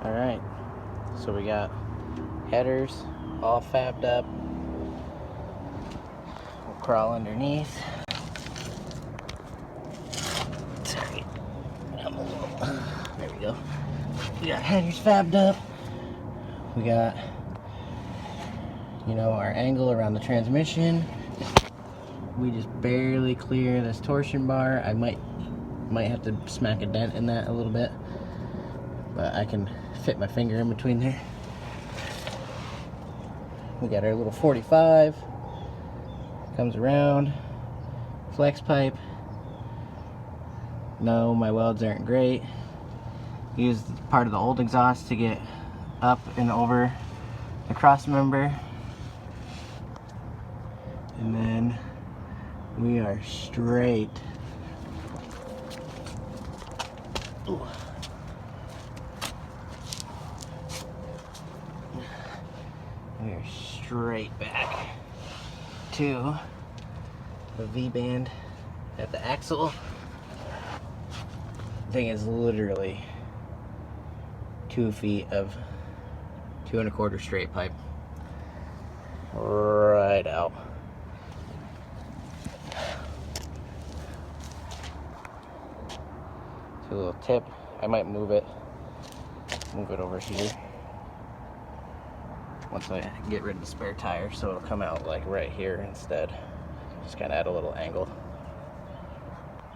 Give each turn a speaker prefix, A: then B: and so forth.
A: Alright, so we got headers all fabbed up. We'll crawl underneath. Sorry. There we go. We got headers fabbed up. We got, our angle around the transmission. We just barely clear this torsion bar. I might have to smack a dent in that a little bit, but I can fit my finger in between there. We got our little 45, comes around, flex pipe. No, my welds aren't great. Used part of the old exhaust to get up and over the cross member. And then we are straight. Ooh. We are straight back to the V-band at the axle. The thing is literally 2 feet of 2 1/4 straight pipe right out. A little tip, I might move it over here once I get rid of the spare tire, so it'll come out like right here instead. Just kind of add a little angle.